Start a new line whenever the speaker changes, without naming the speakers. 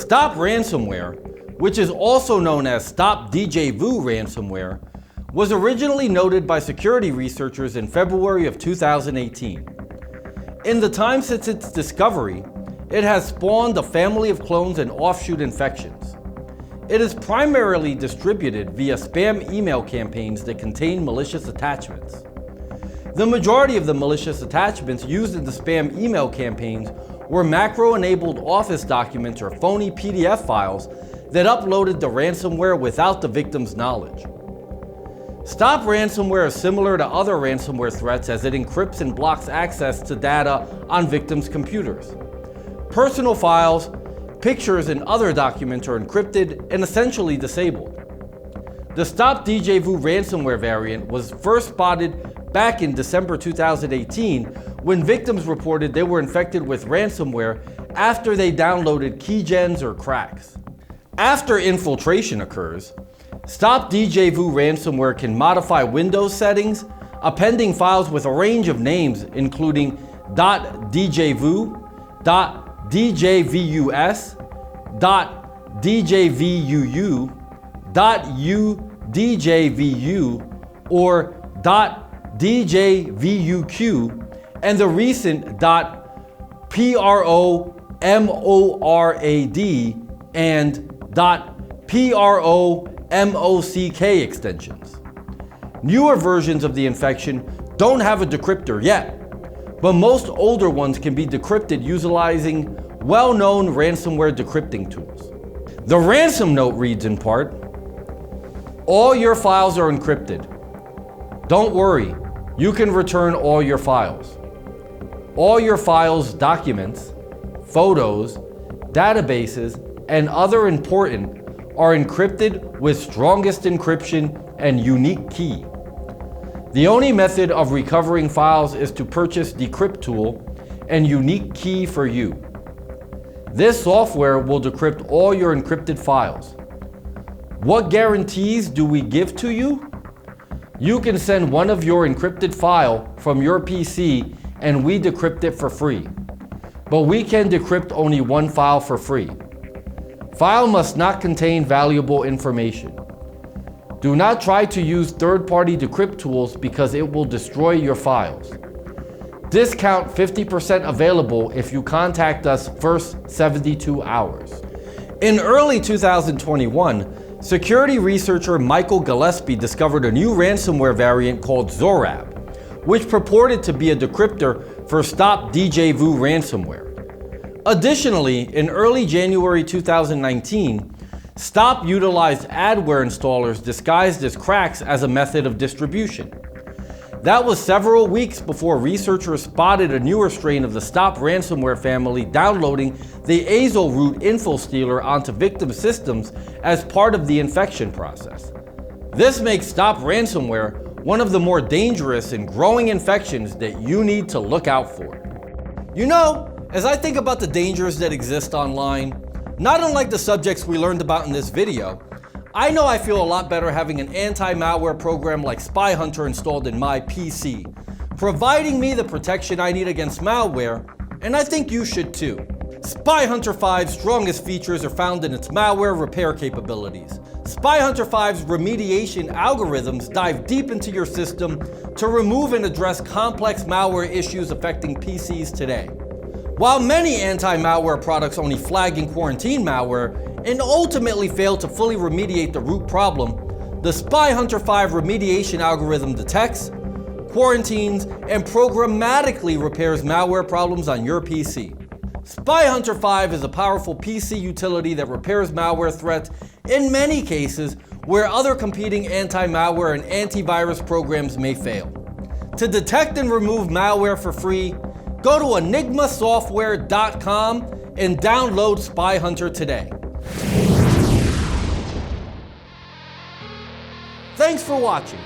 Stop Ransomware, which is also known as Stop Djvu Ransomware, was originally noted by security researchers in February of 2018. In the time since its discovery, it has spawned a family of clones and offshoot infections. It is primarily distributed via spam email campaigns that contain malicious attachments. The majority of the malicious attachments used in the spam email campaigns were macro-enabled Office documents or phony PDF files that uploaded the ransomware without the victim's knowledge. Stop Ransomware is similar to other ransomware threats as it encrypts and blocks access to data on victims' computers. Personal files, pictures, and other documents are encrypted and essentially disabled. The Stop Djvu ransomware variant was first spotted back in December 2018 when victims reported they were infected with ransomware after they downloaded keygens or cracks. After infiltration occurs, Stop Djvu ransomware can modify Windows settings, appending files with a range of names including .djvu, .djvus, .djvuu, .udjvu, or .djvuq, and the recent .promorad and .promock extensions. Newer versions of the infection don't have a decryptor yet, but most older ones can be decrypted utilizing well-known ransomware decrypting tools. The ransom note reads in part, "All your files are encrypted. Don't worry, you can return all your files. All your files, documents, photos, databases, and other important are encrypted with strongest encryption and unique key. The only method of recovering files is to purchase Decrypt Tool and unique key for you. This software will decrypt all your encrypted files. What guarantees do we give to you? You can send one of your encrypted file from your PC and we decrypt it for free. But we can decrypt only one file for free. File must not contain valuable information. Do not try to use third-party decrypt tools because it will destroy your files. Discount 50% available if you contact us first 72 hours. In early 2021, security researcher Michael Gillespie discovered a new ransomware variant called Azorult, which purported to be a decryptor for Stop Djvu ransomware. Additionally, in early January 2019, Stop utilized Adware installers disguised as cracks as a method of distribution. That was several weeks before researchers spotted a newer strain of the Stop ransomware family downloading the Azorult Infostealer onto victim systems as part of the infection process. This makes Stop ransomware one of the more dangerous and growing infections that you need to look out for. You know, as I think about the dangers that exist online, not unlike the subjects we learned about in this video, I know I feel a lot better having an anti-malware program like SpyHunter installed in my PC, providing me the protection I need against malware, and I think you should too. SpyHunter 5's strongest features are found in its malware repair capabilities. SpyHunter 5's remediation algorithms dive deep into your system to remove and address complex malware issues affecting PCs today. While many anti-malware products only flag and quarantine malware and ultimately fail to fully remediate the root problem, the SpyHunter 5 remediation algorithm detects, quarantines, and programmatically repairs malware problems on your PC. SpyHunter 5 is a powerful PC utility that repairs malware threats in many cases where other competing anti-malware and antivirus programs may fail. To detect and remove malware for free, go to enigmasoftware.com and download SpyHunter today. Thanks for watching.